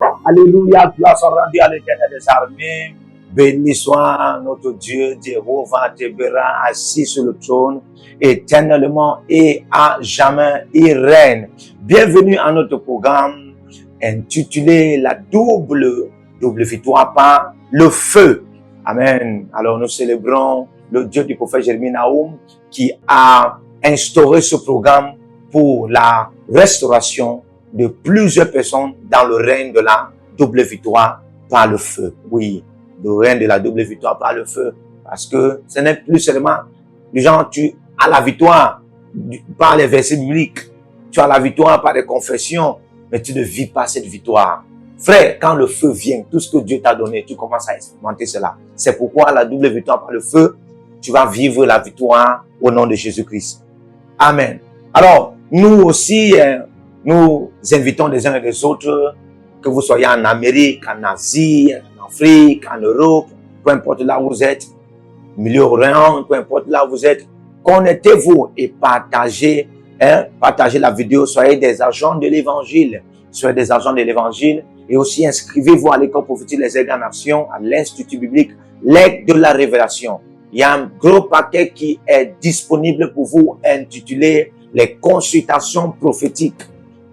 Alléluia, gloire soit rendue à l'Éternel des armées. Béni soit notre Dieu, Jéhovah Tébéra, assis sur le trône, éternellement et à jamais, il règne. Bienvenue à notre programme intitulé La double victoire par le feu. Amen. Alors nous célébrons le Dieu du prophète Jérémie Naoum qui a instauré ce programme pour la restauration de plusieurs personnes dans le règne de la double victoire par le feu. Oui, le règne de la double victoire par le feu. Parce que ce n'est plus seulement du genre, tu as la victoire par les versets bibliques, tu as la victoire par les confessions, mais tu ne vis pas cette victoire. Frère, quand le feu vient, tout ce que Dieu t'a donné, tu commences à expérimenter cela. C'est pourquoi la double victoire par le feu, tu vas vivre la victoire au nom de Jésus-Christ. Amen. Alors, nous aussi, nous invitons les uns et les autres, que vous soyez en Amérique, en Asie, en Afrique, en Europe, peu importe là où vous êtes, Milieu-Orient, peu importe là où vous êtes, connectez-vous et partagez, partagez la vidéo, soyez des agents de l'évangile, soyez des agents de l'évangile, et aussi inscrivez-vous à l'école prophétique Les Aigles en Action, à l'Institut biblique, l'Aigle de la Révélation. Il y a un gros paquet qui est disponible pour vous, intitulé les consultations prophétiques.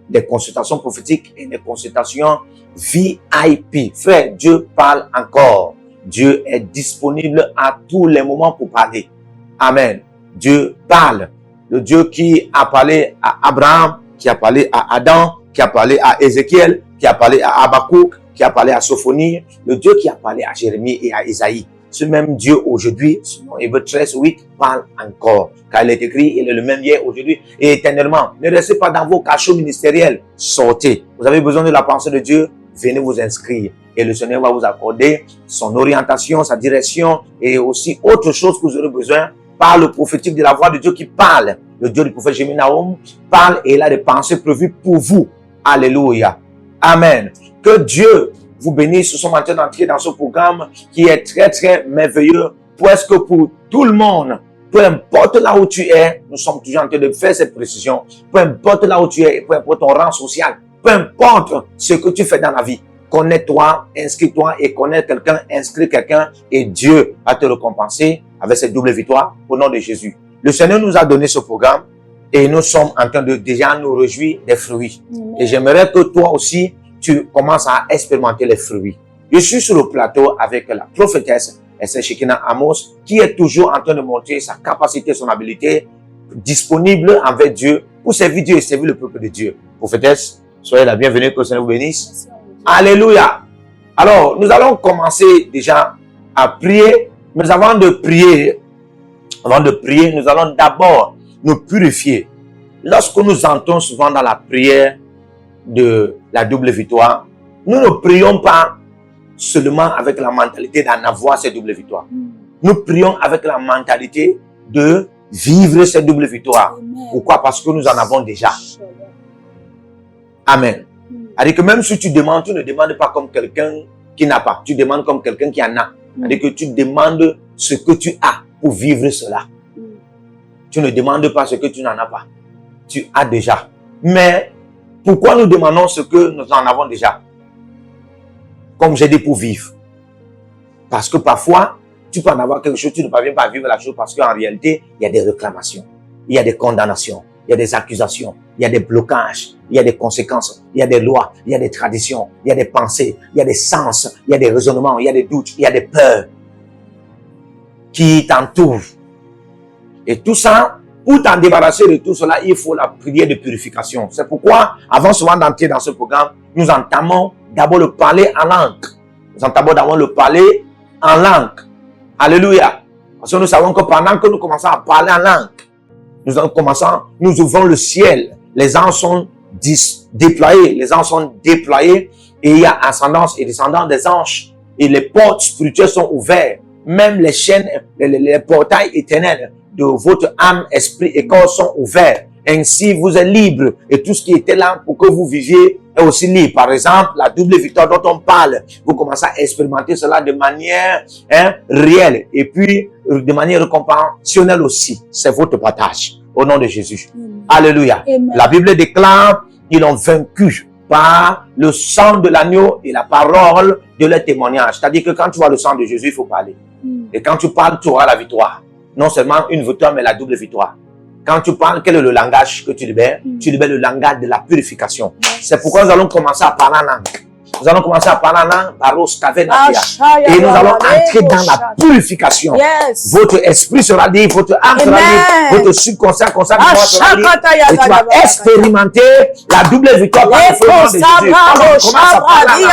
Des consultations prophétiques et des consultations VIP. Frère, Dieu parle encore. Dieu est disponible à tous les moments pour parler. Amen. Dieu parle. Le Dieu qui a parlé à Abraham, qui a parlé à Adam, qui a parlé à Ézéchiel, qui a parlé à Habakkuk, qui a parlé à Sophonie, le Dieu qui a parlé à Jérémie et à Isaïe. Ce même Dieu aujourd'hui, selon Hébreux 13:8, parle encore. Car il est écrit, il est le même hier, aujourd'hui et éternellement. Ne restez pas dans vos cachots ministériels. Sortez. Vous avez besoin de la pensée de Dieu, venez vous inscrire. Et le Seigneur va vous accorder son orientation, sa direction et aussi autre chose que vous aurez besoin par le prophétique de la voix de Dieu qui parle. Le Dieu du prophète Jérémie Naoum parle et il a des pensées prévues pour vous. Alléluia. Amen. Que Dieu vous bénisse ce matin d'entrer dans ce programme qui est très, très merveilleux. Presque pour tout le monde. Peu importe là où tu es, nous sommes toujours en train de faire cette précision. Peu importe là où tu es, peu importe ton rang social, peu importe ce que tu fais dans la vie. Connais-toi, inscris-toi et connais quelqu'un, inscris quelqu'un et Dieu va te récompenser avec cette double victoire au nom de Jésus. Le Seigneur nous a donné ce programme et nous sommes en train de déjà nous réjouir des fruits. Et j'aimerais que toi aussi, tu commences à expérimenter les fruits. Je suis sur le plateau avec la prophétesse Esther Shekinah Amos qui est toujours en train de montrer sa capacité, son habilité disponible envers Dieu pour servir Dieu et servir le peuple de Dieu. Prophétesse, soyez la bienvenue, que le Seigneur vous bénisse. Alléluia. Alors, nous allons commencer déjà à prier. Mais avant de prier, nous allons d'abord nous purifier. Lorsque nous entrons souvent dans la prière de la double victoire, nous ne prions pas seulement avec la mentalité d'en avoir cette double victoire. Nous prions avec la mentalité de vivre cette double victoire. Pourquoi? Parce que nous en avons déjà. Amen. C'est-à-dire que même si tu demandes, tu ne demandes pas comme quelqu'un qui n'a pas. Tu demandes comme quelqu'un qui en a. C'est-à-dire que tu demandes ce que tu as pour vivre cela. Tu ne demandes pas ce que tu n'en as pas. Tu as déjà. Mais pourquoi nous demandons ce que nous en avons déjà? Comme j'ai dit, pour vivre. Parce que parfois, tu peux en avoir quelque chose, tu ne parviens pas à vivre la chose parce qu'en réalité, il y a des réclamations, il y a des condamnations, il y a des accusations, il y a des blocages, il y a des conséquences, il y a des lois, il y a des traditions, il y a des pensées, il y a des sens, il y a des raisonnements, il y a des doutes, il y a des peurs qui t'entourent. Et tout ça, pour t'en débarrasser de tout cela, il faut la prière de purification. C'est pourquoi, avant souvent d'entrer dans ce programme, nous entamons d'abord le parler en langue. Nous entamons d'abord le parler en langue. Alléluia. Parce que nous savons que pendant que nous commençons à parler en langue, nous ouvrons le ciel. Les anges sont déployés. Les anges sont déployés et il y a ascendance et descendance des anges. Et les portes spirituelles sont ouvertes. Même les chaînes, les portails éternels de votre âme, esprit et corps sont ouverts. Ainsi, vous êtes libre et tout ce qui était là pour que vous viviez est aussi libre. Par exemple, la double victoire dont on parle, vous commencez à expérimenter cela de manière réelle et puis de manière récompensationnelle aussi. C'est votre partage au nom de Jésus. Alléluia. Amen. La Bible déclare, ils ont vaincu par le sang de l'agneau et la parole de leur témoignage. C'est-à-dire que quand tu vois le sang de Jésus, il faut parler. Et quand tu parles, tu auras la victoire. Non seulement une victoire, mais la double victoire. Quand tu parles, quel est le langage que tu libères? Tu libères le langage de la purification. C'est pourquoi nous allons commencer à parler en langue. Nous allons commencer à parler en langue, et nous allons entrer dans la purification. Votre esprit sera dit, votre âme sera dit, votre subconscient sera dit, et tu vas expérimenter la double victoire par le feu de Jésus. Commence à parler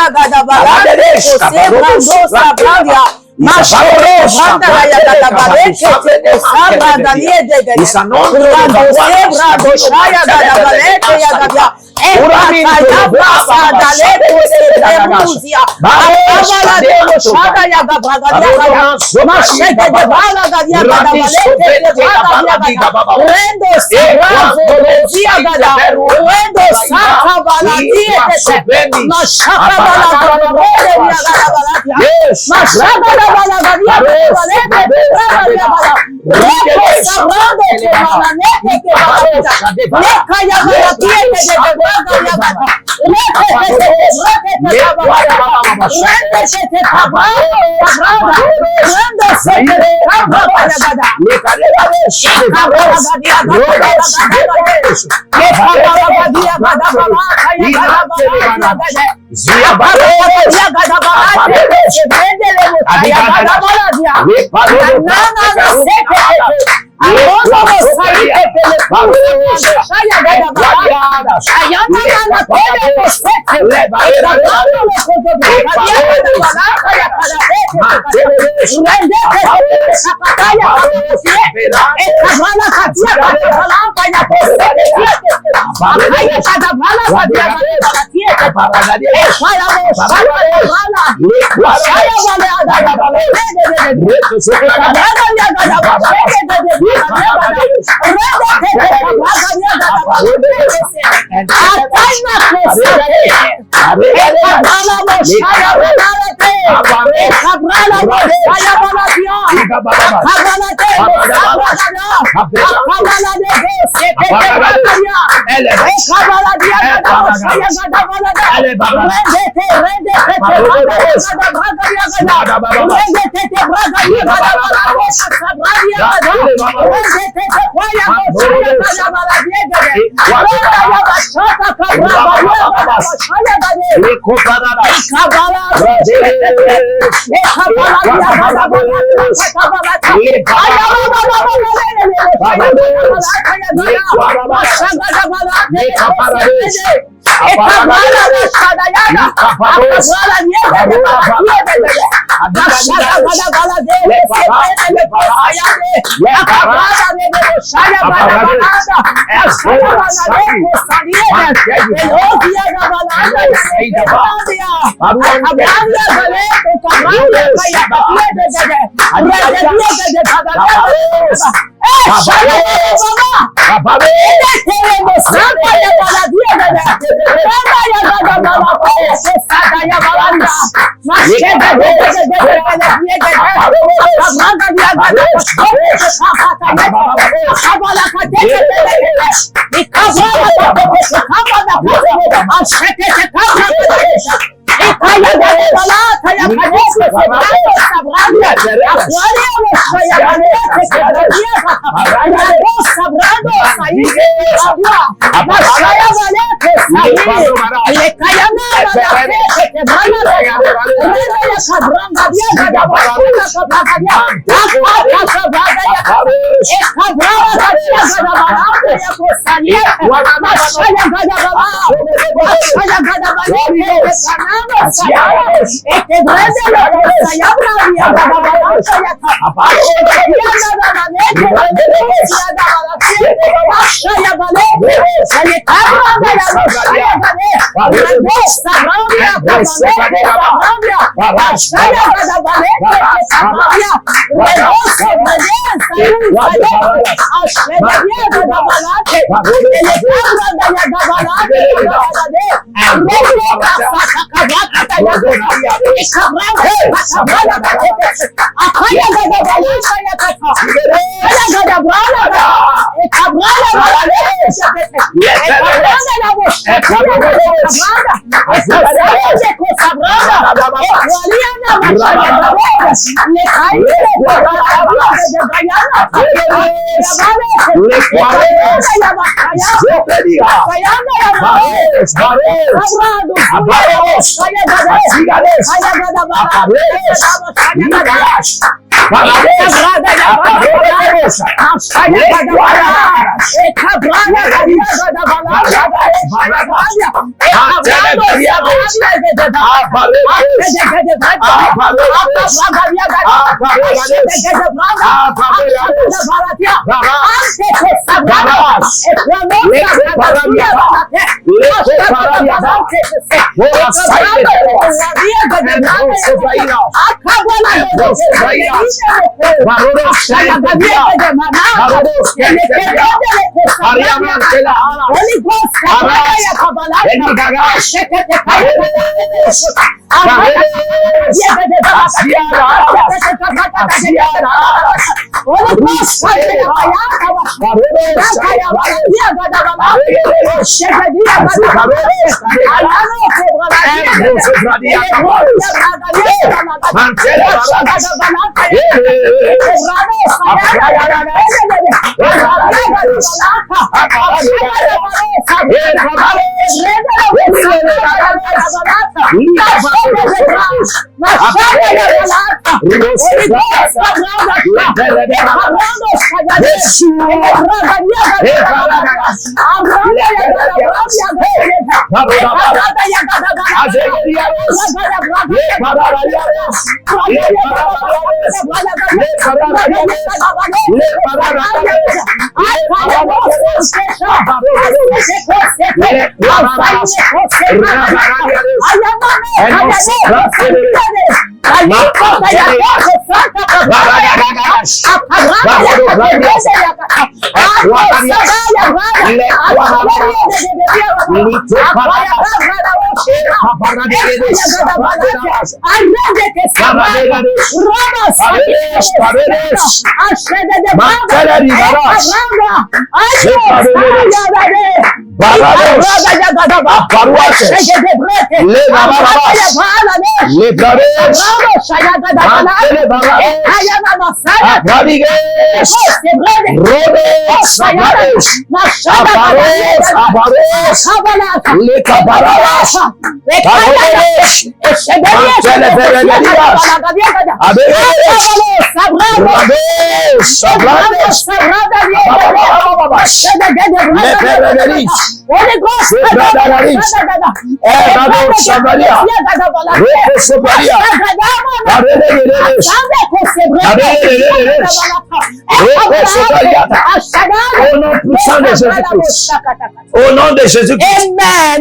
Au nom de Jésus-Christ,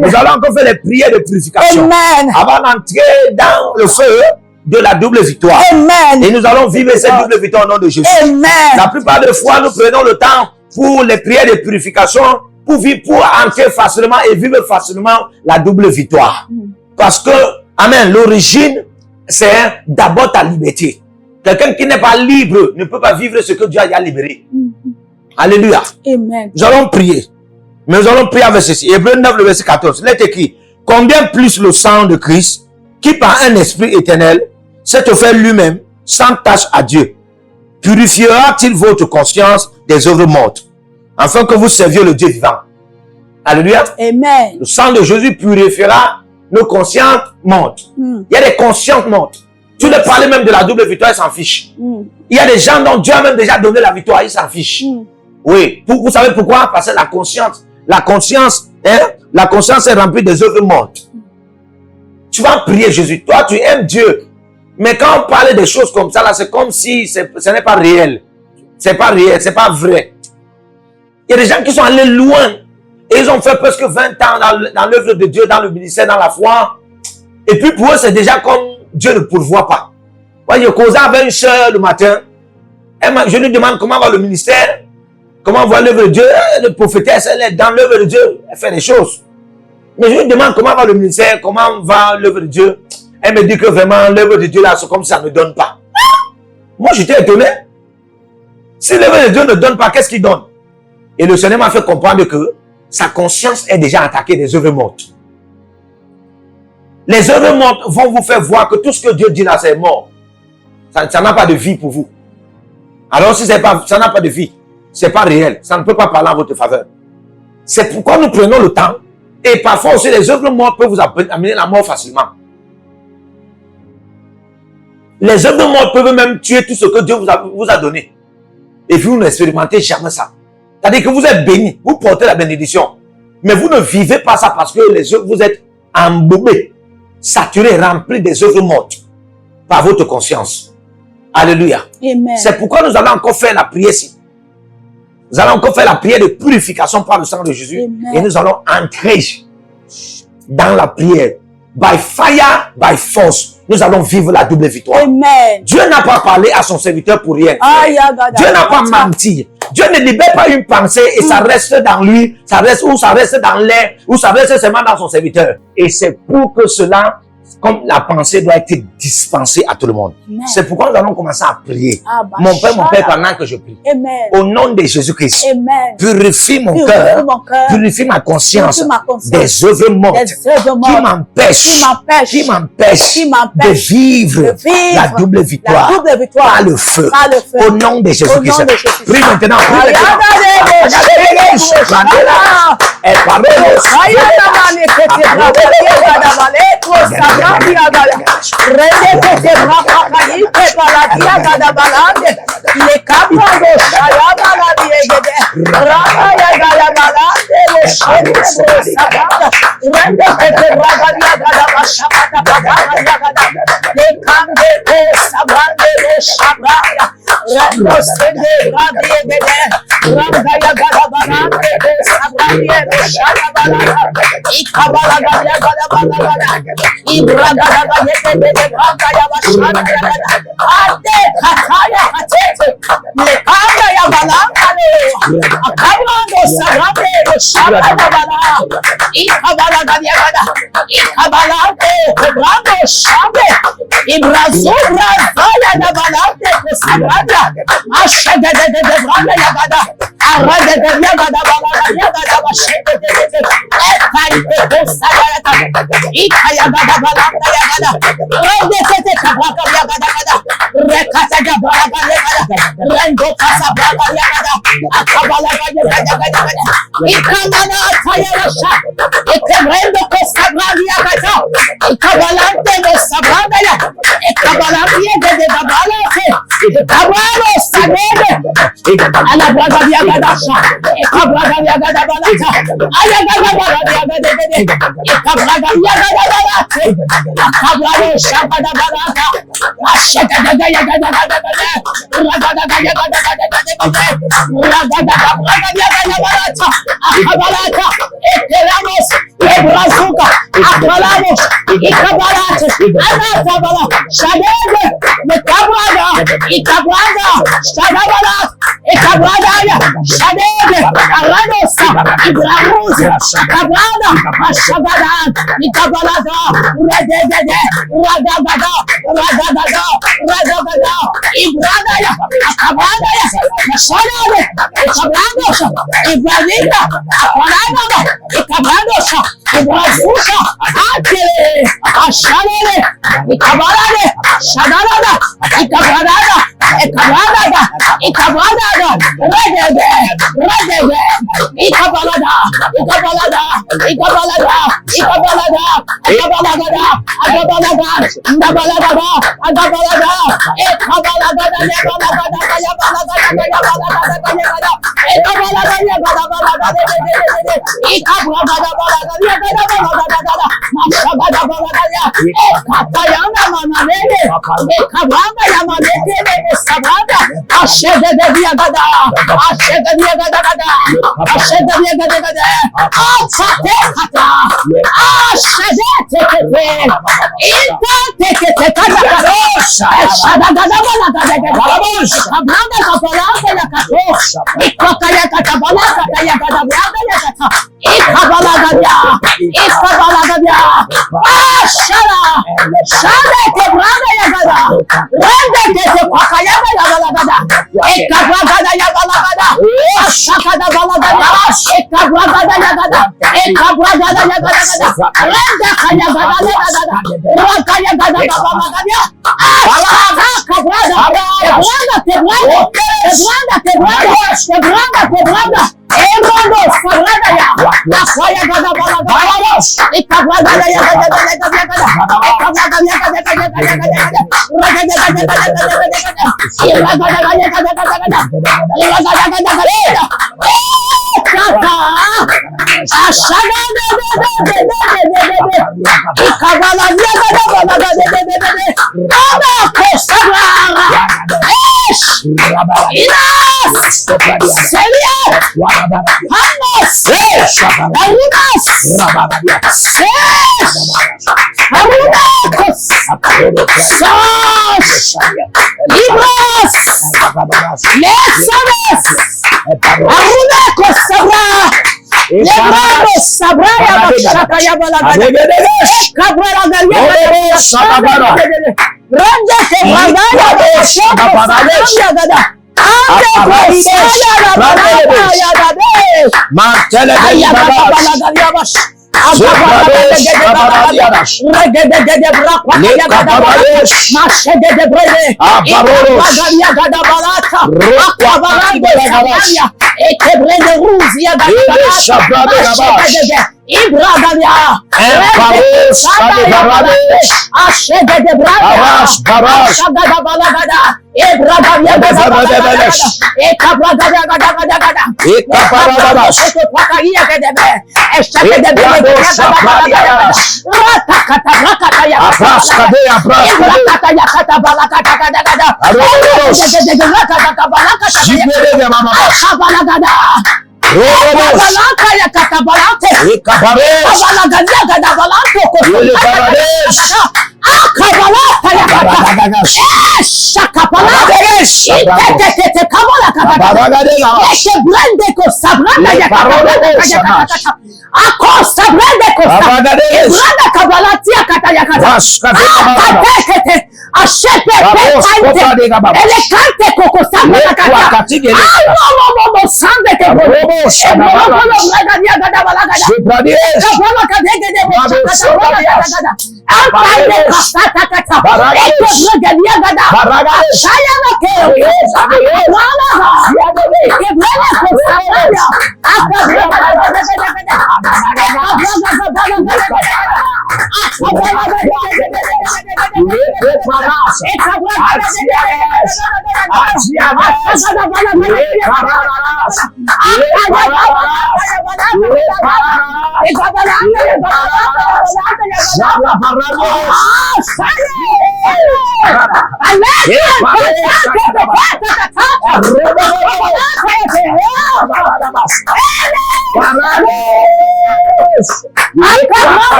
nous allons encore faire les prières de purification. Amen. Avant d'entrer dans le feu de la double victoire. Amen. Et nous allons vivre cette double victoire au nom de Jésus. Amen. La plupart des fois, nous prenons le temps pour les prières de purification, pour vivre, pour entrer facilement et vivre facilement la double victoire. Parce que, amen, l'origine, c'est d'abord ta liberté. Quelqu'un qui n'est pas libre ne peut pas vivre ce que Dieu a libéré. Alléluia. Amen. Nous allons prier. Mais nous allons prier avec ceci. Hébreux 9, le verset 14. Il est écrit, combien plus le sang de Christ, qui par un esprit éternel s'est offert lui-même sans tâche à Dieu, purifiera-t-il votre conscience des œuvres mortes, afin que vous serviez le Dieu vivant. Alléluia. Amen. Le sang de Jésus purifiera nos consciences mortes. Il y a des consciences mortes. Tu leur parlais même de la double victoire, ils s'en fichent. Il y a des gens dont Dieu a même déjà donné la victoire, ils s'en fichent. Oui. Vous savez pourquoi? Parce que la conscience est remplie des œuvres mortes. Tu vas prier Jésus. Toi, tu aimes Dieu. Mais quand on parle des choses comme ça, là, c'est comme si ce n'est pas réel. C'est pas réel, c'est pas vrai. Il y a des gens qui sont allés loin. Et ils ont fait presque 20 ans dans l'œuvre de Dieu, dans le ministère, dans la foi. Et puis pour eux, c'est déjà comme Dieu ne pourvoit pas. Moi, je causais avec une soeur le matin. Je lui demande comment va le ministère. Comment va l'œuvre de Dieu. Le prophétesse, elle est dans l'œuvre de Dieu. Elle fait des choses. Mais je lui demande comment va le ministère, comment va l'œuvre de Dieu. Elle me dit que vraiment, l'œuvre de Dieu là, c'est comme ça ne donne pas. Moi, j'étais étonné. Si l'œuvre de Dieu ne donne pas, qu'est-ce qu'il donne? Et le Seigneur m'a fait comprendre que sa conscience est déjà attaquée des œuvres mortes. Les œuvres mortes vont vous faire voir que tout ce que Dieu dit là, c'est mort. Ça n'a pas de vie pour vous. Alors si ça n'a pas de vie, c'est pas réel. Ça ne peut pas parler en votre faveur. C'est pourquoi nous prenons le temps. Et parfois aussi, les œuvres mortes peuvent vous amener la mort facilement. Les œuvres mortes peuvent même tuer tout ce que Dieu vous a donné. Et puis vous n'expérimentez jamais ça. C'est-à-dire que vous êtes béni, vous portez la bénédiction. Mais vous ne vivez pas ça parce que les œuvres, vous êtes embobés, saturés, remplis des œuvres mortes par votre conscience. Alléluia. Amen. C'est pourquoi nous allons encore faire la prière ici. Nous allons encore faire la prière de purification par le sang de Jésus. Amen. Et nous allons entrer dans la prière. By fire, by force. Nous allons vivre la double victoire. Amen. Dieu n'a pas parlé à son serviteur pour rien. Dieu n'a pas menti. Dieu ne libère pas une pensée et ça reste dans lui, ça reste dans l'air, ou ça reste seulement dans son serviteur. Et c'est pour que cela, comme la pensée doit être dispensée à tout le monde. C'est pourquoi nous allons commencer à prier. Mon Père, pendant que je prie. Amen. Au nom de Jésus-Christ. Amen. Purifie mon cœur. Purifie ma conscience. Des œuvres mortes. Qui m'empêchent de vivre la double victoire. Par le feu. Au nom de Jésus-Christ. Prie maintenant. Prie Shada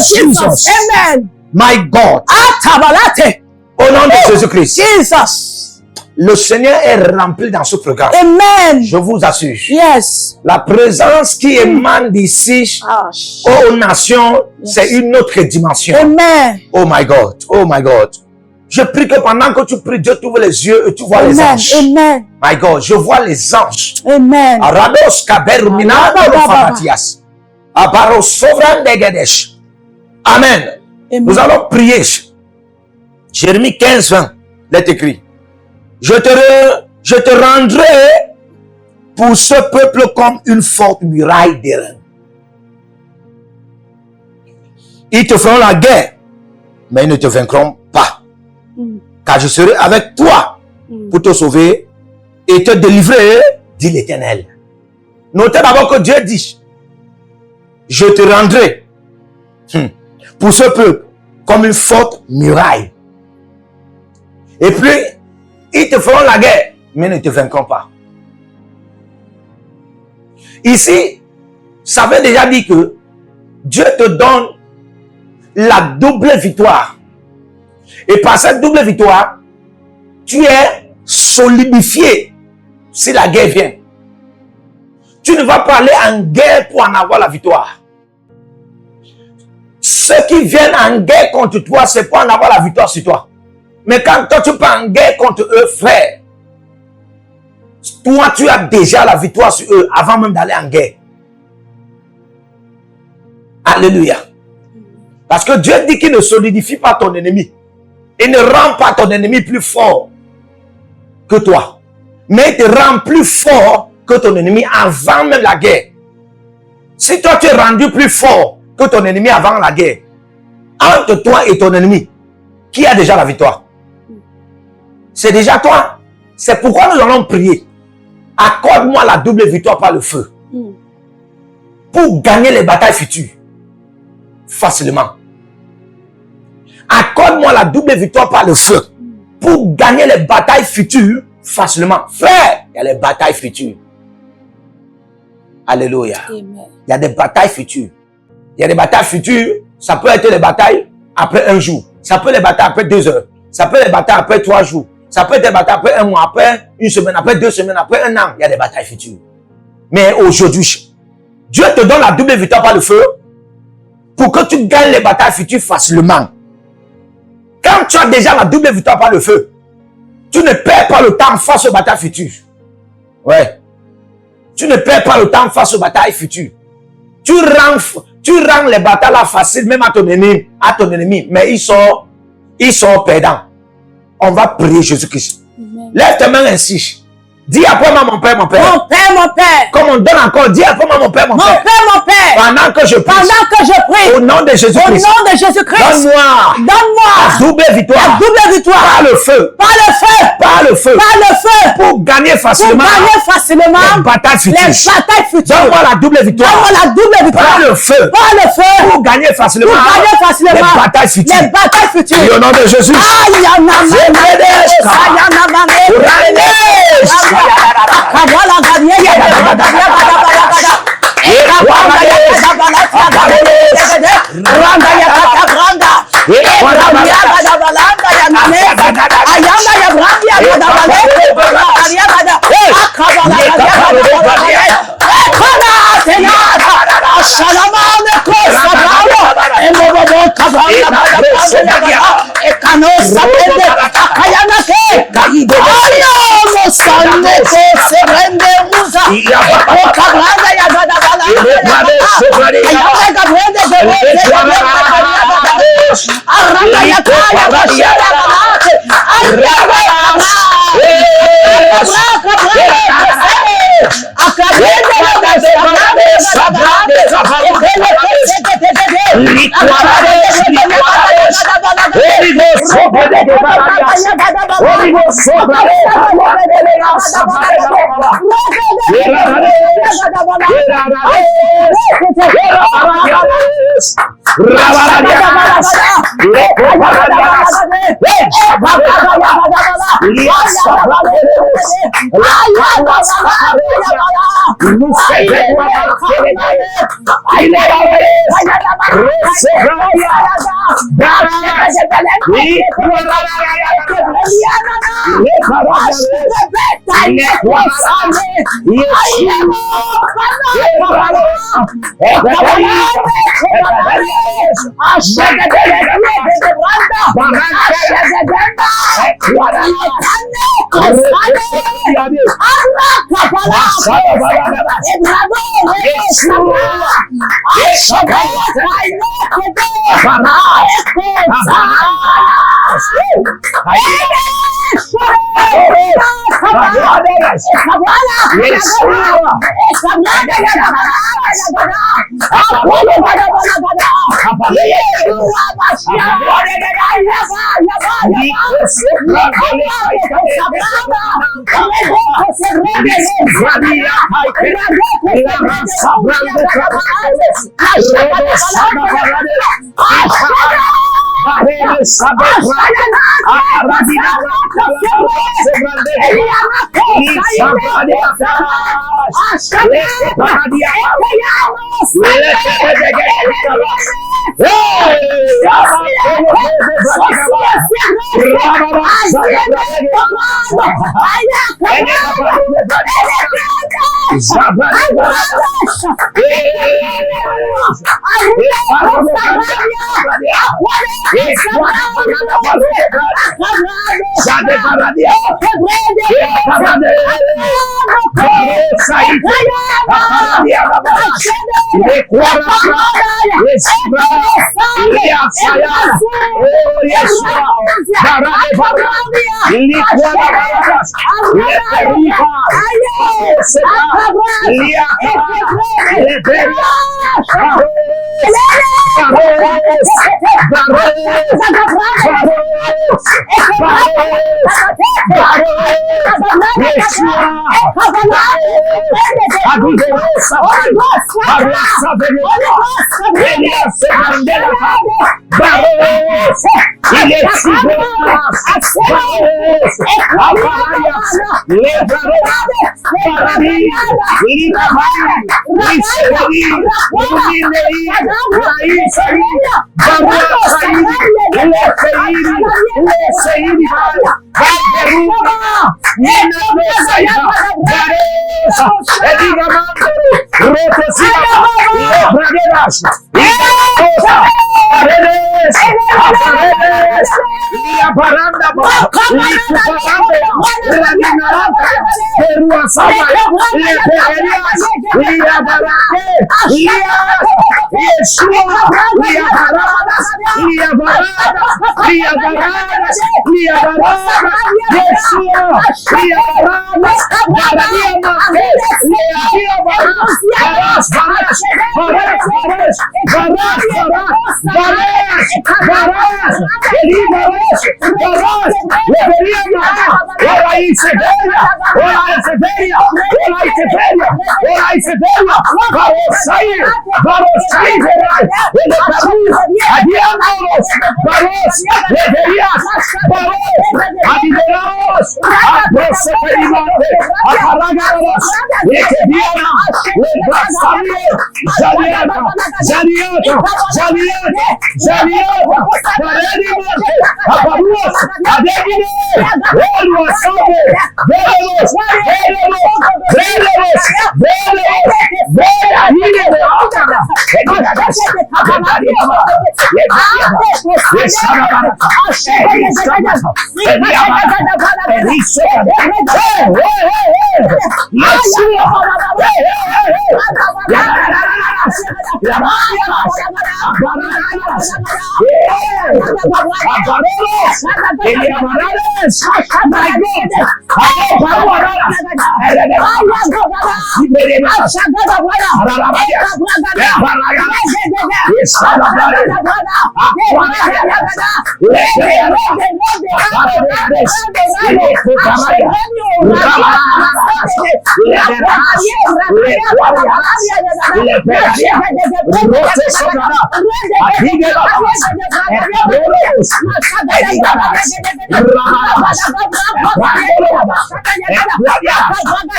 Jesus. Amen. My God. Au nom de Jésus-Christ. Jesus. Le Seigneur est rempli dans ce programme. Amen. Je vous assure. Yes. La présence qui émane d'ici aux nations, c'est une autre dimension. Amen. Oh my God. Oh my God. Je prie que pendant que tu pries, Dieu t'ouvre les yeux et tu vois les anges. Amen. My God, je vois les anges. Amen. Arados kaberumina famatias. Abaros sovran degedesh. Amen. Nous allons prier. Jérémie 15, 20. L'est écrit. Je te rendrai pour ce peuple comme une forte muraille d'airain. Ils te feront la guerre, mais ils ne te vaincront pas. Car je serai avec toi pour te sauver et te délivrer, dit l'Éternel. Notez d'abord que Dieu dit, je te rendrai pour ce peuple comme une forte muraille. Et puis, ils te feront la guerre, mais ne te vaincront pas. Ici, ça veut déjà dire que Dieu te donne la double victoire. Et par cette double victoire, tu es solidifié si la guerre vient. Tu ne vas pas aller en guerre pour en avoir la victoire. Ceux qui viennent en guerre contre toi, c'est pour en avoir la victoire sur toi. Mais quand toi tu pars en guerre contre eux, frère, toi tu as déjà la victoire sur eux avant même d'aller en guerre. Alléluia. Parce que Dieu dit qu'il ne solidifie pas ton ennemi. Il ne rend pas ton ennemi plus fort que toi. Mais il te rend plus fort que ton ennemi avant même la guerre. Si toi tu es rendu plus fort que ton ennemi avant la guerre, entre toi et ton ennemi, qui a déjà la victoire? C'est déjà toi. C'est pourquoi nous allons prier. Accorde-moi la double victoire par le feu. Pour gagner les batailles futures. Facilement. Accorde-moi la double victoire par le feu. Pour gagner les batailles futures facilement. Frère, il y a les batailles futures. Alléluia. Amen. Il y a des batailles futures. Il y a des batailles futures. Ça peut être les batailles après un jour. Ça peut être les batailles après 2 heures. Ça peut être les batailles après 3 jours. Ça peut être des batailles après 1 mois, après 1 semaine, après 2 semaines, après 1 an. Il y a des batailles futures. Mais aujourd'hui, Dieu te donne la double victoire par le feu pour que tu gagnes les batailles futures facilement. Quand tu as déjà la double victoire par le feu, tu ne perds pas le temps face aux batailles futures. Ouais. Tu ne perds pas le temps face aux batailles futures. Tu rends les batailles là faciles même à ton ennemi, mais ils sont perdants. On va prier Jésus-Christ. Lève tes mains ainsi. Dis après moi mon Père, mon Père. Mon Père, mon Père. Comme on donne encore, dis après moi mon Père, mon Père. Mon Père, mon Père. Pendant que je prie. Au nom de Jésus-Christ. Au nom de Jésus-Christ. Donne-moi la double victoire. La double victoire. Par le feu. Par le feu. Par le feu. Par le feu. Pour gagner facilement. Pour gagner facilement. Les batailles futures. Les batailles futures. Donne-moi la double victoire. Donne-moi la double victoire. Par le feu. Par le feu. Pour gagner facilement. Pour gagner facilement. Les batailles futures. Les batailles futures. Et au nom de Jésus.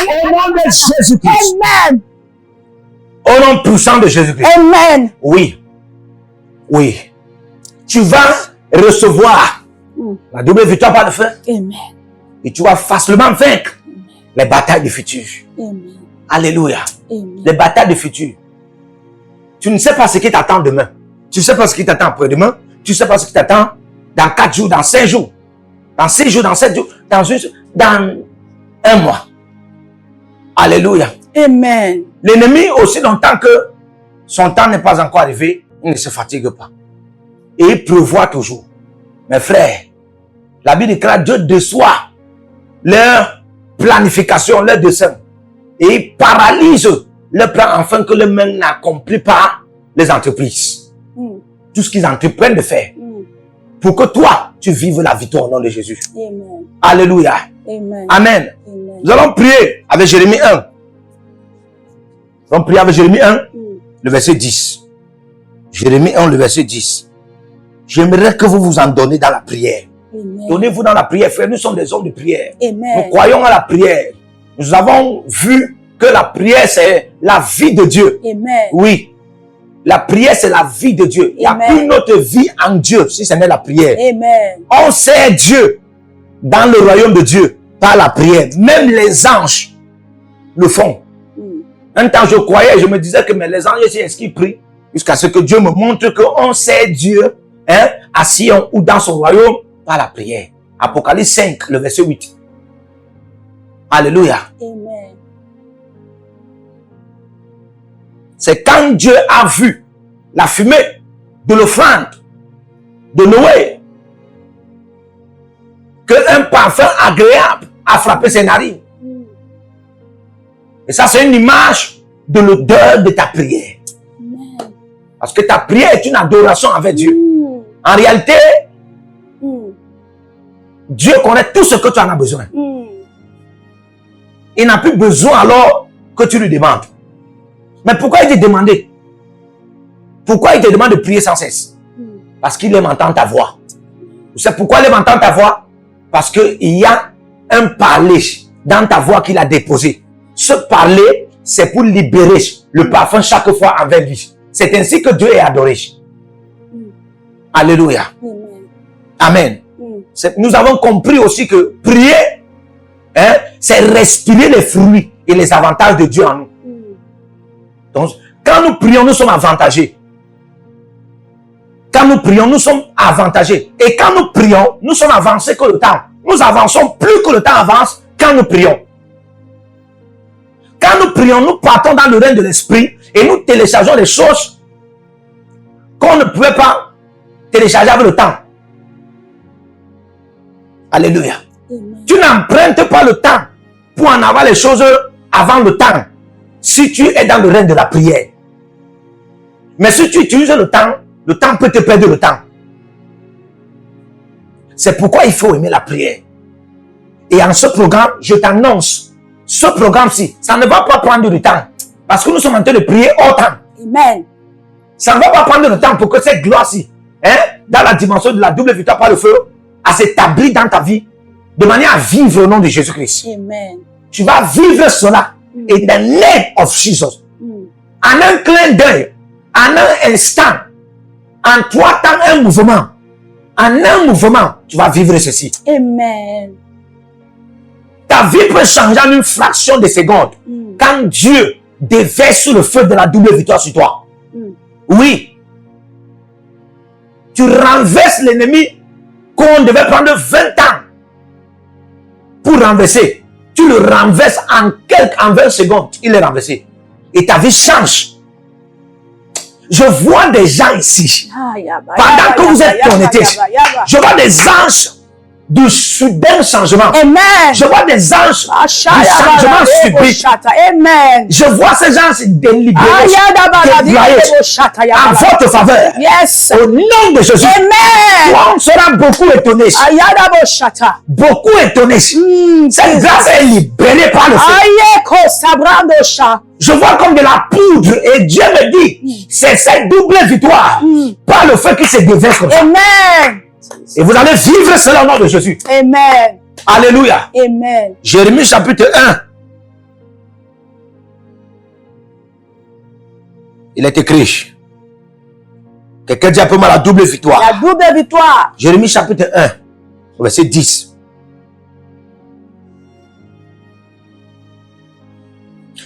Au nom de Jésus-Christ. Amen. Au nom puissant de Jésus-Christ. Amen. Oui. Oui. Tu vas recevoir la double victoire par le feu. Amen. Et tu vas facilement vaincre les batailles du futur. Amen. Alléluia. Amen. Les batailles du futur. Tu ne sais pas ce qui t'attend demain. Tu ne sais pas ce qui t'attend après-demain. Tu ne sais pas ce qui t'attend dans 4 jours, dans 5 jours. Dans 6 jours, dans 7 jours, dans 1 mois. Alléluia. Amen. L'ennemi, aussi longtemps que son temps n'est pas encore arrivé, il ne se fatigue pas. Et il prévoit toujours. Mes frères, la Bible déclare Dieu déçoit leur planification, leur dessein. Et il paralyse leur plan afin que les mains n'accomplissent pas les entreprises. Tout ce qu'ils entreprennent de faire. Pour que toi, tu vives la victoire au nom de Jésus. Amen. Alléluia. Amen. Amen. Amen. Nous allons prier avec Jérémie 1. Nous allons prier avec Jérémie 1, le verset 10. Jérémie 1, le verset 10. J'aimerais que vous vous en donnez dans la prière. Amen. Donnez-vous dans la prière, frère. Nous sommes des hommes de prière. Nous Amen. croyons à la prière. Nous avons vu que la prière, c'est la vie de Dieu. Amen. Oui. La prière, c'est la vie de Dieu. Il n'y a Amen. plus notre vie en Dieu si ce n'est la prière. Amen. On sert Dieu dans le royaume de Dieu par la prière. Même les anges le font. Un temps, je croyais, je me disais que mais les anges, est-ce qu'ils prient? Jusqu'à ce que Dieu me montre qu'on sert Dieu, hein, à Sion ou dans son royaume par la prière. Apocalypse 5, le verset 8. Alléluia. Amen. C'est quand Dieu a vu la fumée de l'offrande de Noé qu'un parfum agréable a frappé ses narines. Et ça, c'est une image de l'odeur de ta prière. Amen. Parce que ta prière est une adoration avec Dieu. En réalité, Dieu connaît tout ce que tu en as besoin. Il n'a plus besoin alors que tu lui demandes. Mais pourquoi il te demande? Pourquoi il te demande de prier sans cesse? Parce qu'il aime entendre ta voix. Vous savez pourquoi il aime entendre ta voix? Parce qu'il y a un parler dans ta voix qu'il a déposé. Ce parler, c'est pour libérer le parfum chaque fois envers lui. C'est ainsi que Dieu est adoré. Alléluia. Amen. Nous avons compris aussi que prier, hein, c'est respirer les fruits et les avantages de Dieu en nous. Donc, quand nous prions, nous sommes avantagés. Quand nous prions, nous sommes avantagés. Et quand nous prions, nous sommes avancés que le temps. Nous avançons plus que le temps avance quand nous prions. Quand nous prions, nous partons dans le règne de l'esprit et nous téléchargeons les choses qu'on ne pouvait pas télécharger avec le temps. Alléluia. Amen. Tu n'empruntes pas le temps pour en avoir les choses avant le temps. Si tu es dans le règne de la prière. Mais si tu utilises le temps peut te perdre le temps. C'est pourquoi il faut aimer la prière. Et en ce programme, je t'annonce, ce programme-ci, ça ne va pas prendre du temps. Parce que nous sommes en train de prier au temps. Amen. Ça ne va pas prendre le temps pour que cette gloire-ci, hein, dans la dimension de la double victoire par le feu, à s'établir dans ta vie, de manière à vivre au nom de Jésus-Christ. Amen. Tu vas vivre cela. In the name of Jesus. En un clin d'œil, en un instant, en 3 temps, un mouvement. En un mouvement, tu vas vivre ceci. Amen. Ta vie peut changer en une fraction de seconde. Quand Dieu déverse le feu de la double victoire sur toi. Oui. Tu renverses l'ennemi qu'on devait prendre 20 ans pour renverser. Tu le renverses en 20 secondes. Il est renversé. Et ta vie change. Je vois des gens ici. Pendant que vous êtes connectés, je vois des anges du soudain changement. Amen. Je vois des anges du changement subit. Amen. Je vois ces gens se délibérer, déployer en votre faveur. Yes. Au nom de Jésus. Amen. Toi, on sera beaucoup étonné. Beaucoup étonné. Cette grâce est libérée par le feu. Je vois comme de la poudre et Dieu me dit, c'est cette double victoire par le feu qui se déverse comme ça. Amen. Et vous allez vivre cela au nom de Jésus. Amen. Alléluia. Amen. Jérémie chapitre 1. Il est écrit. Quelqu'un dit un peu mal la double victoire. La double victoire. Jérémie chapitre 1, verset 10.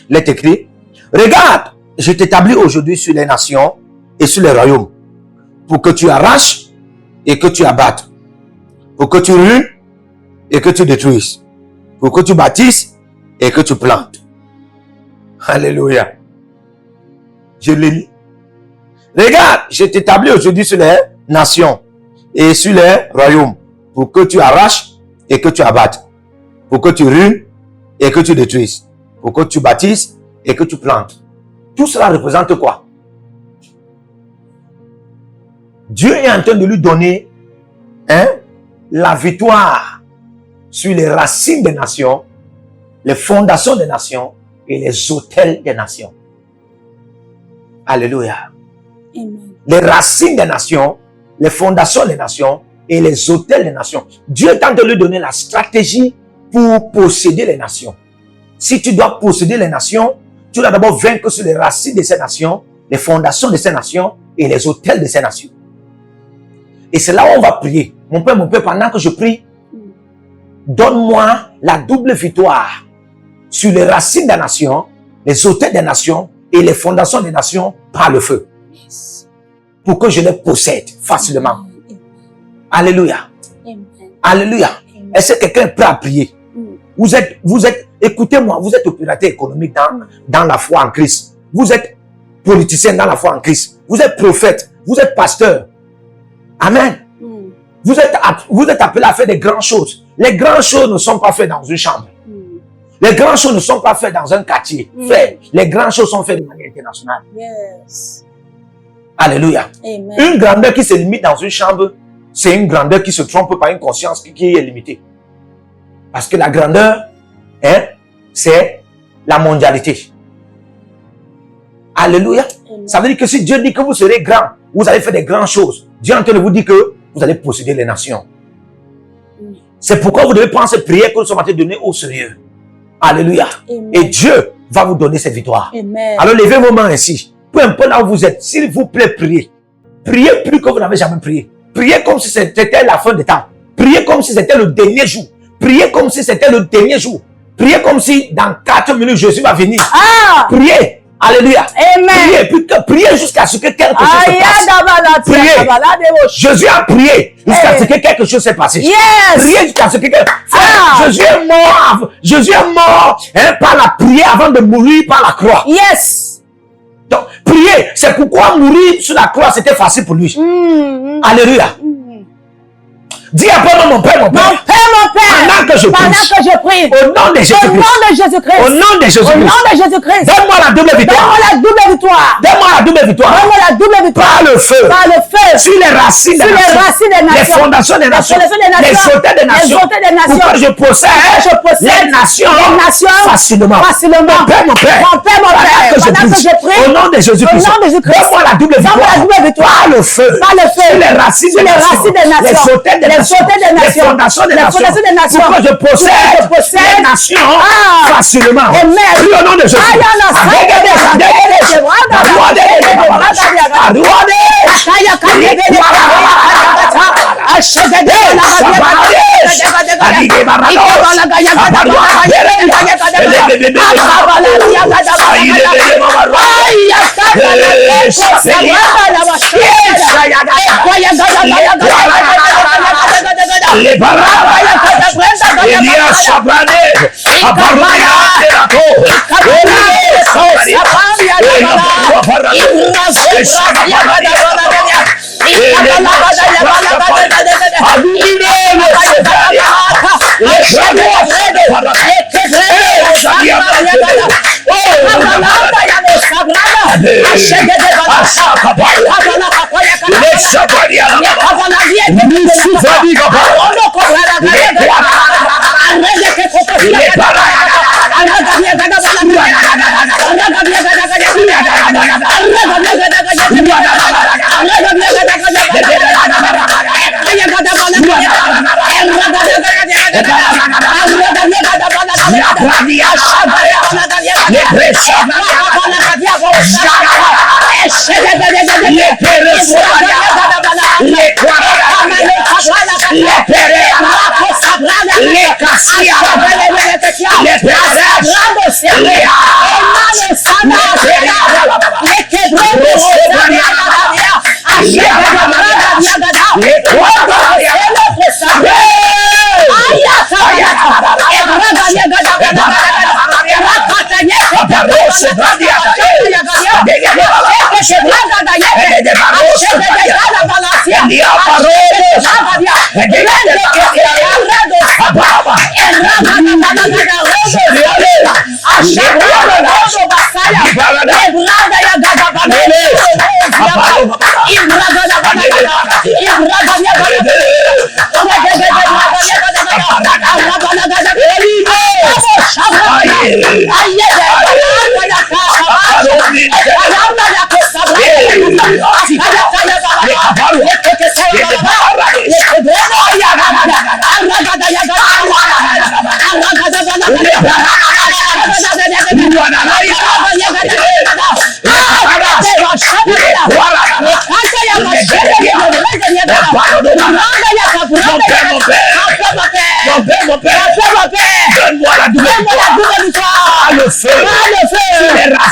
Il est écrit. Regarde, je t'établis aujourd'hui sur les nations et sur les royaumes pour que tu arraches et que tu abattes, pour que tu ruines et que tu détruises, pour que tu bâtisses et que tu plantes. Alléluia. Je le lis. Regarde, je t'établis aujourd'hui sur les nations et sur les royaumes, pour que tu arraches et que tu abattes, pour que tu ruines et que tu détruises, pour que tu bâtisses et que tu plantes. Tout cela représente quoi? Dieu est en train de lui donner la victoire sur les racines des nations, les fondations des nations et les autels des nations. Alléluia. Amen. Les racines des nations, les fondations des nations et les autels des nations. Dieu est en train de lui donner la stratégie pour posséder les nations. Si tu dois posséder les nations, tu dois d'abord vaincre sur les racines de ces nations, les fondations de ces nations et les autels de ces nations. Et c'est là où on va prier. Mon Père, pendant que je prie, donne-moi la double victoire sur les racines des nations, les autels des nations et les fondations des nations par le feu. Pour que je les possède facilement. Alléluia. Alléluia. Est-ce que quelqu'un est prêt à prier? Vous êtes, écoutez-moi, vous êtes opérateur économique dans la foi en Christ. Vous êtes politicien dans la foi en Christ. Vous êtes prophète. Vous êtes pasteur. Amen. Vous êtes appelé à faire des grandes choses. Les grandes choses ne sont pas faites dans une chambre. Les grandes choses ne sont pas faites dans un quartier. Les grandes choses sont faites de manière internationale. Yes. Alléluia. Amen. Une grandeur qui se limite dans une chambre, c'est une grandeur qui se trompe par une conscience qui est limitée. Parce que la grandeur, c'est la mondialité. Alléluia. Amen. Ça veut dire que si Dieu dit que vous serez grand, vous allez faire des grandes choses. Dieu est en train de vous dire que vous allez posséder les nations. C'est pourquoi vous devez prendre cette prière que nous sommes en train de donner au sérieux. Alléluia. Amen. Et Dieu va vous donner cette victoire. Amen. Alors levez vos mains ainsi. Peu importe là où vous êtes, s'il vous plaît, priez. Priez plus que vous n'avez jamais prié. Priez comme si c'était la fin des temps. Priez comme si c'était le dernier jour. Priez comme si c'était le dernier jour. Priez comme si dans 4 minutes Jésus va venir. Ah! Priez. Alléluia. Amen. Priez jusqu'à ce que quelque chose se passe. Priez. Jésus a prié jusqu'à ce que quelque chose s'est passé. Yes. Priez jusqu'à ce que Jésus est mort. Jésus est mort par la prière avant de mourir par la croix. Yes. Donc, prier, c'est pourquoi mourir sur la croix, c'était facile pour lui. Alléluia. Dis après moi, mon Père, mon Père. Mon Père, mon Père. Pendant que je prie. Au nom de Jésus-Christ. Au nom de Jésus-Christ. Au nom de Jésus-Christ. Au nom de Jésus-Christ. Donne-moi la double victoire. Donne-moi la double victoire. Donne-moi la double victoire. Donne-moi la double victoire. Par le feu. Par le feu. Sur les racines des nations. Sur les racines des nations. Les fondations des nations. Les autels des nations. Les autels des nations. Pour que je possède les nations. Facilement. Facilement. Mon Père, mon Père. Mon Père, mon Père. Pendant que je prie. Au nom de Jésus-Christ. Au nom de Jésus-Christ. Donne-moi la double victoire. Donne-moi la double victoire. Par le feu. Par le feu. Sur les racines des nations. Les autels des nations. Les fondations des nations. Pour que je possède les nations facilement. Prie au nom de Jésus. Les Elias Sabrane, Abaruya Terato,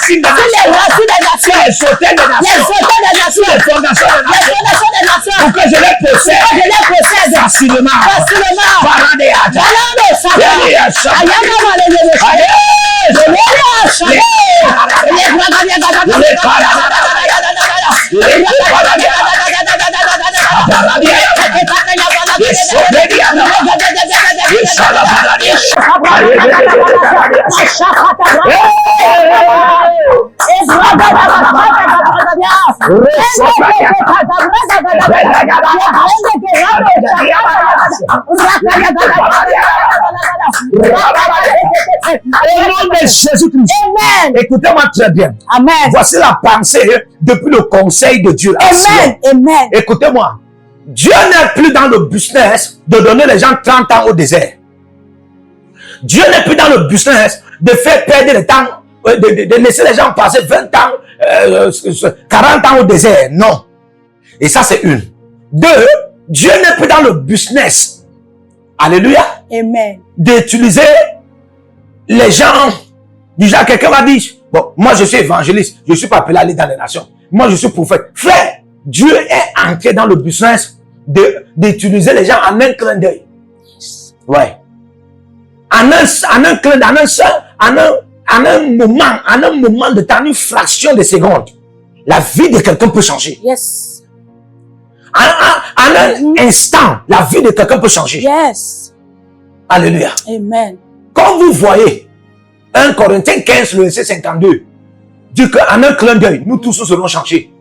racines des sur les nations, racines des sur nations, les autels des les nations, autels des nations, sur les fondations des les nations, fondations des nations, pour que je les possède je les possède facilement. facilement. Paradéata. Balado Saba, Eliasa. Ayama Malele, Allez. Lelia Saba, Les Bragadia Gada, Les Paradada. Les Paradada. Paradada. Les Sopédiana. Les Salabaladia. Au nom de Jésus-Christ. Amen. Écoutez-moi très bien. Amen. Voici la pensée depuis le conseil de Dieu. à Sion. Amen. Amen. Écoutez-moi. Dieu n'est plus dans le business de donner les gens 30 ans au désert. Dieu n'est plus dans le business de faire perdre le temps, de laisser les gens passer 20 ans, 40 ans au désert. Non. Et ça, c'est une. Deux, Dieu n'est plus dans le business. Alléluia. Amen. D'utiliser les gens. Déjà, quelqu'un m'a dit, bon, moi je suis évangéliste, je ne suis pas appelé à aller dans les nations. Moi je suis prophète. Frère, Dieu est entré dans le business d'utiliser les gens en un clin d'œil. Ouais. En un clin d'œil, en un moment de temps, une fraction de seconde, la vie de quelqu'un peut changer. Yes. En un instant, la vie de quelqu'un peut changer. Yes. Alléluia. Amen. Comme vous voyez, 1 Corinthiens 15, le verset 52, dit qu'en un clin d'œil, nous tous serons changés.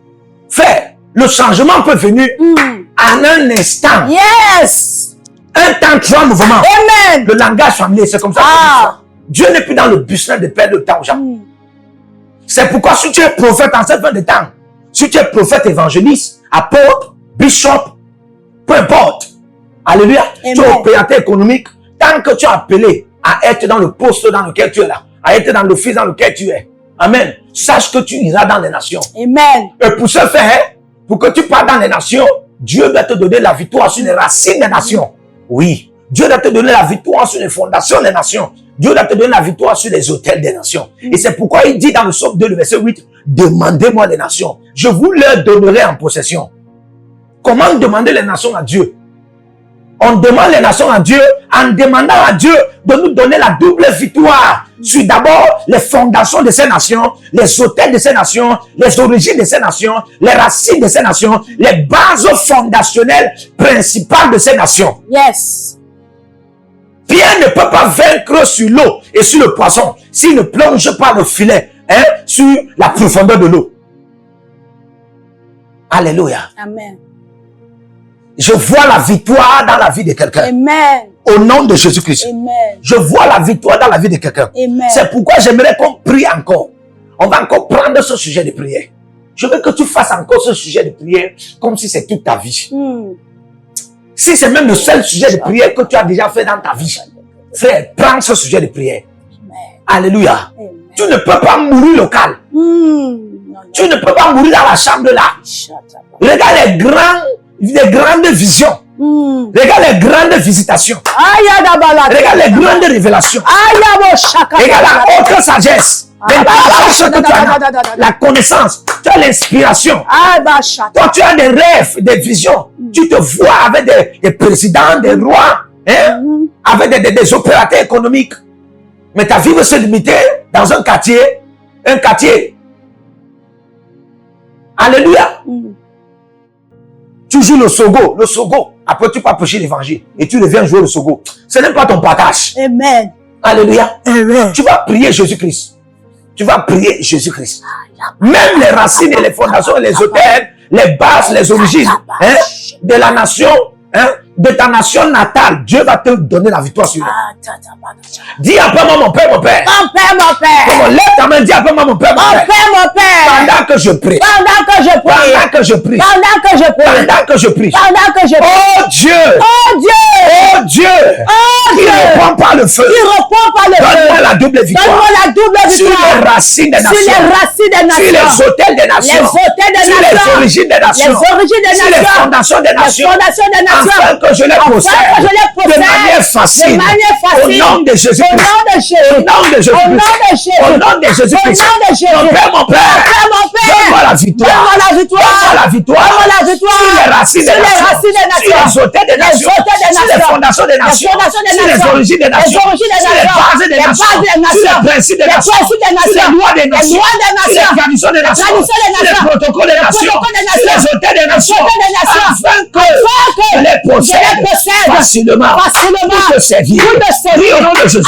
Frère, le changement peut venir en un instant. Yes. Un temps, trois mouvements. Amen. Le langage familier, c'est comme ça. Ah. Dieu n'est plus dans le business de perdre le temps aux gens. C'est pourquoi si tu es prophète en cette fin de temps, si tu es prophète évangéliste, apôtre, bishop, peu importe. Alléluia. Amen. Tu es opérateur économique. Tant que tu es appelé à être dans le poste dans lequel tu es là, à être dans l'office dans lequel tu es. Amen. Sache que tu iras dans les nations. Amen. Et pour ce faire, pour que tu partes dans les nations, Dieu doit te donner la victoire sur les racines des nations. Oui. Dieu doit te donner la victoire sur les fondations des nations. Dieu doit te donner la victoire sur les autels des nations. Et c'est pourquoi il dit dans le psaume 2, le verset 8, demandez-moi les nations. Je vous les donnerai en possession. Comment demander les nations à Dieu? On demande les nations à Dieu en demandant à Dieu de nous donner la double victoire sur d'abord les fondations de ces nations, les autels de ces nations, les origines de ces nations, les racines de ces nations, les bases fondationnelles principales de ces nations. Yes. Pierre ne peut pas vaincre sur l'eau et sur le poisson s'il ne plonge pas le filet sur la profondeur de l'eau. Alléluia. Amen. Je vois la victoire dans la vie de quelqu'un. Amen. Au nom de Jésus-Christ. Amen. Je vois la victoire dans la vie de quelqu'un. Amen. C'est pourquoi j'aimerais qu'on prie encore. On va encore prendre ce sujet de prière. Je veux que tu fasses encore ce sujet de prière comme si c'est toute ta vie. Si c'est même le seul sujet de prière que tu as déjà fait dans ta vie, frère, prends ce sujet de prière. Alléluia. Amen. Tu ne peux pas mourir local. Tu ne peux pas mourir dans la chambre là. Regarde les grandes visions. Regarde les grandes visitations. Regarde les grandes révélations. Regarde la haute sagesse. L'intelligence que tu as, la connaissance, tu as l'inspiration. Toi, tu as des rêves, des visions. Tu te vois avec des présidents, des rois, avec des opérateurs économiques. Mais ta vie veut se limiter dans un quartier. Alléluia. Tu joues le sogo. Après, tu peux prêcher l'évangile. Et tu deviens jouer le sogo. Ce n'est pas ton partage. Amen. Alléluia. Amen. Tu vas prier Jésus-Christ. Tu vas prier Jésus-Christ. Même les racines et les fondations, les autels, les bases, les origines de la nation, de ta nation natale, Dieu va te donner la victoire sur elle. Dis après moi, mon Père, mon Père. Mon Père, mon Père. Comment lève ta main, dis après moi, mon Père, mon Mon Père. Père, mon Père. Pendant que je prie. Pendant que je prie. Pendant que je prie. Pendant que je prie. Pendant que je prie. Pendant que je prie. Oh Dieu. Oh Dieu. Oh Dieu. Oh Qui Dieu. répond reprends par le feu. Donne-moi la double victoire. Sur les racines des nations. Sur les hôtels des nations. Sur les origines des nations. Sur les fondations des nations. Afin que je les possède de manière facile. Au nom de Jésus-Christ. Au nom de Jésus-Christ. Au nom de Jésus-Christ. Mon Père. Donne-moi la victoire. Donne-moi la victoire. Sur les racines des nations. Sur les hôtels des nations. Sur les fondations des nations. Sur les origines des nations. Sur les bases des nations. Sur les principes des nations. Sur les lois des nations. Sur les traditions des nations. Sur les protocoles des nations. Sur les hôtels des nations. Afin que je les possède facilement pour te servir. Oui, au nom de Jésus.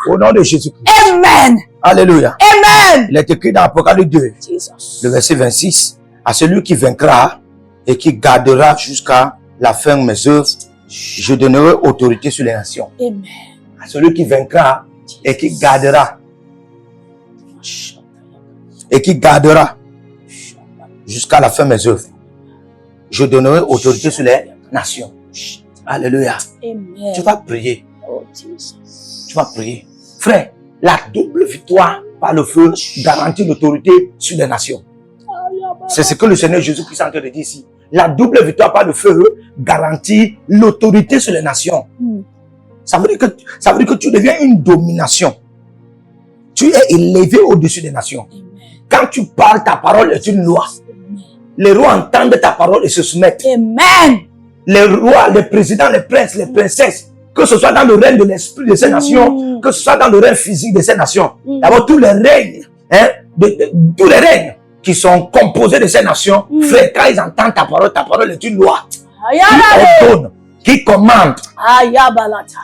Au nom de Jésus. Amen. Alléluia. Amen. Il est écrit dans Apocalypse 2, Jesus. le verset 26, à celui qui vaincra, et qui gardera jusqu'à la fin mes œuvres. Je donnerai autorité sur les nations. Amen. À celui qui vaincra et qui gardera. Et qui gardera jusqu'à la fin mes œuvres. Je donnerai autorité sur les nations. Alléluia. Amen. Tu vas prier. Oh, Jesus. Tu vas prier. Frère, la double victoire par le feu garantit l'autorité sur les nations. C'est ce que le Seigneur Jésus-Christ est en train de dire ici. La double victoire par le feu garantit l'autorité sur les nations. Ça veut dire que tu deviens une domination. Tu es élevé au-dessus des nations. Amen. Quand tu parles, ta parole est une loi. Amen. Les rois entendent ta parole et se soumettent. Amen. Les rois, les présidents, les princes, les princesses, que ce soit dans le règne de l'esprit de ces nations, que ce soit dans le règne physique de ces nations. D'abord, tous les règnes, tous les règnes qui sont composés de ces nations, frère, quand ils entendent ta parole est une loi qui ordonne, qui commande,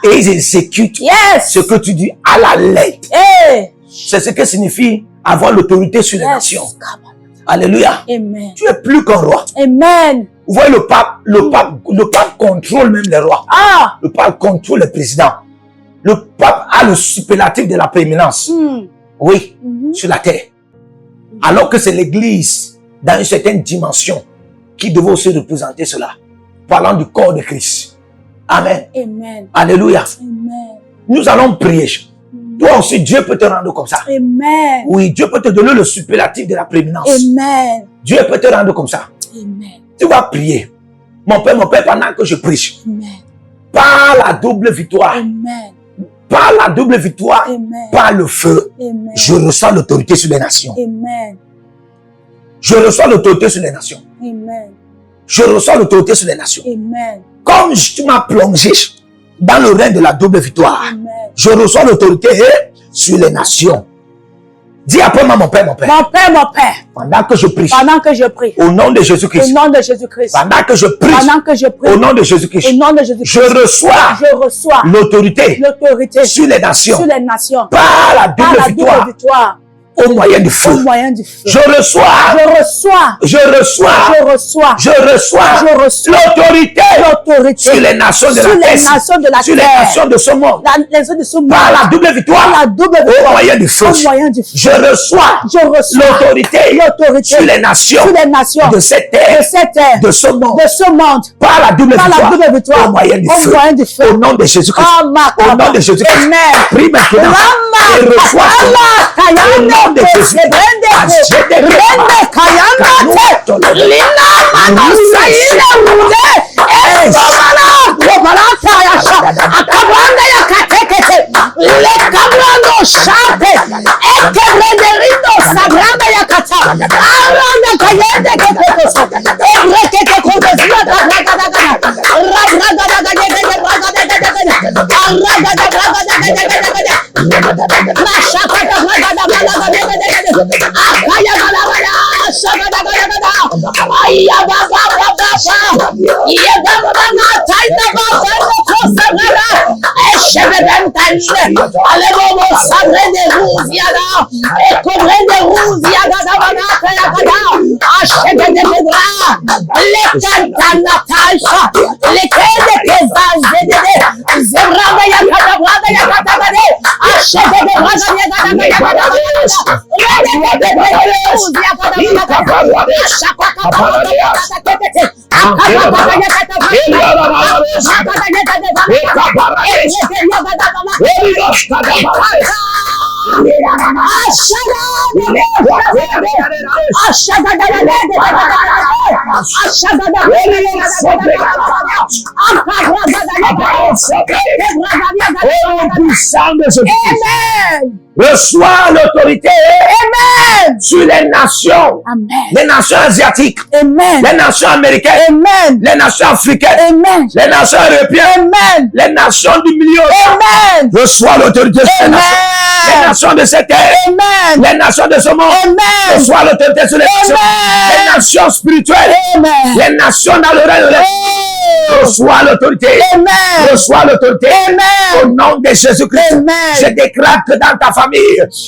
et ils exécutent ce que tu dis à la lettre. Hey. C'est ce que signifie avoir l'autorité sur les nations. Alléluia. Amen. Tu es plus qu'un roi. Amen. Vous voyez, le pape contrôle même les rois. Ah. Le pape contrôle les présidents. Le pape a le superlatif de la prééminence. Oui, sur la terre. Alors que c'est l'église, dans une certaine dimension, qui devait aussi représenter cela. Parlant du corps de Christ. Amen. Amen. Alléluia. Amen. Nous allons prier. Toi aussi, Dieu peut te rendre comme ça. Amen. Oui, Dieu peut te donner le superlatif de la prééminence. Amen. Dieu peut te rendre comme ça. Amen. Tu vas prier. Mon Père, pendant que je prie, Amen. par la double victoire, Amen. par la double victoire, Amen. par le feu, Amen. je reçois l'autorité sur les nations. Amen. Je reçois l'autorité sur les nations. Amen. Je reçois l'autorité sur les nations. Amen. Comme tu m'as plongé dans le règne de la double victoire, Amen. je reçois l'autorité sur les nations. Dis après moi, mon Père, Mon Père, pendant que je prie, pendant que je prie, au nom de Jésus-Christ, au nom de Jésus-Christ, pendant que je prie, pendant que je prie, au nom de Jésus-Christ, au nom de Jésus-Christ, je reçois l'autorité sur les nations, sur les nations, par la par la double double victoire, au moyen du feu. au moyen du feu. Je reçois l'autorité sur les nations de la terre, sur les nations de ce monde, par la double victoire, au moyen du feu. Je reçois l'autorité sur les nations de cette terre, de ce monde, par la double victoire, au moyen du feu. Au nom de Jésus-Christ. Au nom de Jésus-Christ. Prie maintenant et reçois au nom de Jésus. Reçois l'autorité sur les nations, les nations asiatiques, les nations américaines, les nations africaines, les nations européennes, les nations du milieu. Reçois l'autorité sur les nations. Les nations de cette terre, les nations de ce monde, reçois l'autorité sur les nations, les nations spirituelles, les nations dans le règne de Reçois l'autorité. Amen. Reçois l'autorité. Au Amen. nom de Jésus-Christ. Amen. Je déclare que dans ta famille,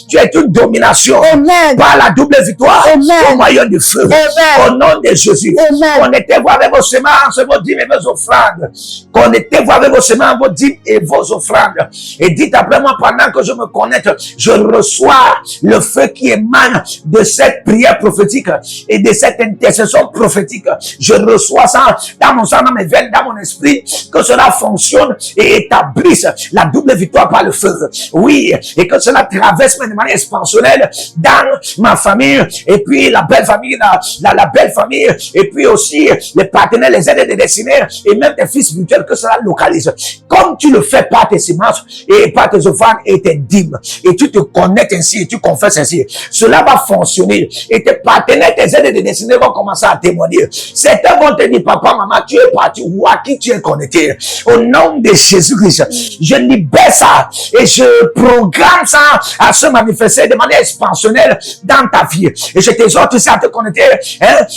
tu es une domination. Amen. Par la double victoire. Amen. Au moyen du feu. Amen. Au nom de Jésus. Amen. Connectez-vous avec vos semences, vos dîmes et vos offrandes. Connectez-vous avec vos semences, vos dîmes et vos offrandes. Et dites après moi, pendant que je me connecte, je reçois le feu qui émane de cette prière prophétique et de cette intercession prophétique. Je reçois ça dans mon sang, dans mes veines, dans mon esprit, que cela fonctionne et établisse la double victoire par le feu. Oui, et que cela traverse de manière expansionnelle dans ma famille, et puis la belle famille, la belle famille, et puis aussi les partenaires, les aides et destinés, et même tes fils spirituels, que cela localise. Comme tu le fais par tes semences et par tes offrandes et tes dîmes, et tu te connectes ainsi et tu confesses ainsi, cela va fonctionner. Et tes partenaires, tes aides et destinés vont commencer à témoigner. Certains vont te dire, papa, maman, tu es parti, ou à qui tu es connecté. Au nom de Jésus-Christ, je libère ça et je programme ça à se manifester de manière expansionnelle dans ta vie. Et je t'exhorte aussi à te connecter,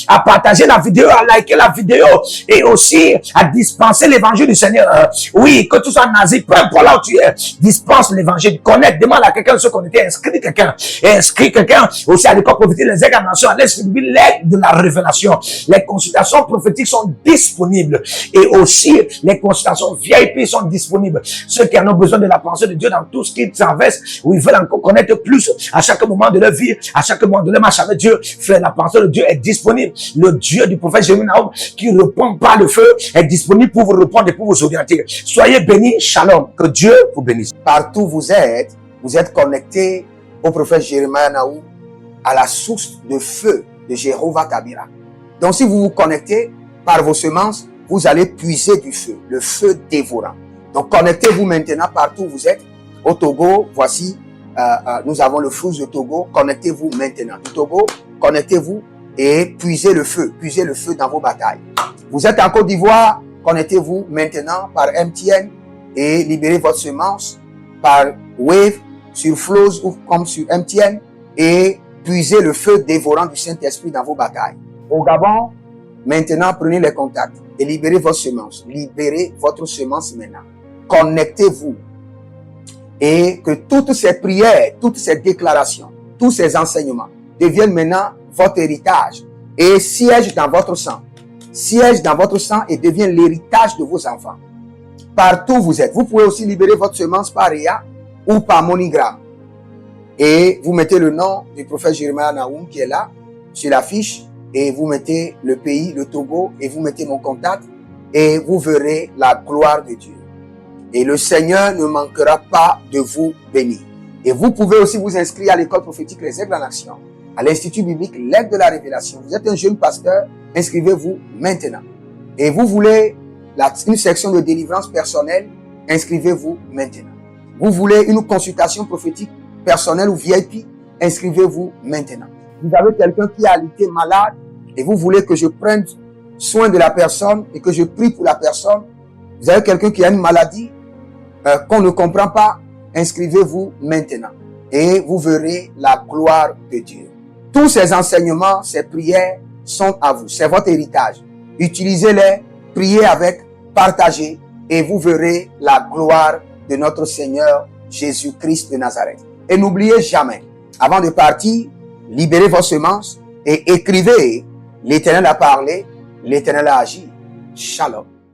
à partager la vidéo, à liker la vidéo et aussi à dispenser l'évangile du Seigneur. Oui, que tu sois nazi, peu importe là où tu es, dispense l'évangile, connecte, demande à quelqu'un de se connecter, inscris quelqu'un, aussi à l'école prophétique, les examinations, à l'aide de la révélation. Les consultations prophétiques sont disponibles et aussi les consultations VIP sont disponibles. Ceux qui en ont besoin de la pensée de Dieu dans tout ce qu'ils traversent, où ils veulent encore connaître plus à chaque moment de leur vie, à chaque moment de leur marche avec Dieu, frère, la pensée de Dieu est disponible. Le Dieu du prophète Jérémie Nahum qui répond par le feu est disponible pour vous répondre et pour vous orienter. Soyez bénis, shalom, que Dieu vous bénisse. Partout où vous êtes connectés au prophète Jérémie Nahum, à la source de feu de Jéhovah Tabira. Donc si vous vous connectez par vos semences, vous allez puiser du feu, le feu dévorant. Donc connectez-vous maintenant partout où vous êtes. Au Togo, voici, nous avons le flux de Togo. Connectez-vous maintenant. Du Togo, connectez-vous et puisez le feu dans vos batailles. Vous êtes en Côte d'Ivoire, connectez-vous maintenant par MTN et libérez votre semence par Wave sur Flows ou comme sur MTN et puisez le feu dévorant du Saint-Esprit dans vos batailles. Au Gabon, maintenant prenez les contacts et libérez votre semence. Libérez votre semence maintenant. Connectez-vous et que toutes ces prières, toutes ces déclarations, tous ces enseignements deviennent maintenant votre héritage et siègent dans votre sang. Siègent dans votre sang et deviennent l'héritage de vos enfants. Partout où vous êtes, vous pouvez aussi libérer votre semence par Réa ou par MoneyGram. Et vous mettez le nom du prophète Jérémie Nahum qui est là, sur la fiche, et vous mettez le pays, le Togo, et vous mettez mon contact, et vous verrez la gloire de Dieu. Et le Seigneur ne manquera pas de vous bénir. Et vous pouvez aussi vous inscrire à l'école prophétique Les Aigles en Action, à l'Institut biblique L'Aigle de la Révélation. Vous êtes un jeune pasteur, inscrivez-vous maintenant. Et vous voulez une section de délivrance personnelle, inscrivez-vous maintenant. Vous voulez une consultation prophétique personnelle ou VIP, inscrivez-vous maintenant. Vous avez quelqu'un qui a été malade et vous voulez que je prenne soin de la personne et que je prie pour la personne. Vous avez quelqu'un qui a une maladie qu'on ne comprend pas, inscrivez-vous maintenant et vous verrez la gloire de Dieu. Tous ces enseignements, ces prières sont à vous. C'est votre héritage. Utilisez-les, priez avec, partagez et vous verrez la gloire de notre Seigneur Jésus-Christ de Nazareth. Et n'oubliez jamais, avant de partir, libérez vos semences et écrivez, l'Éternel a parlé, l'Éternel a agi. Shalom.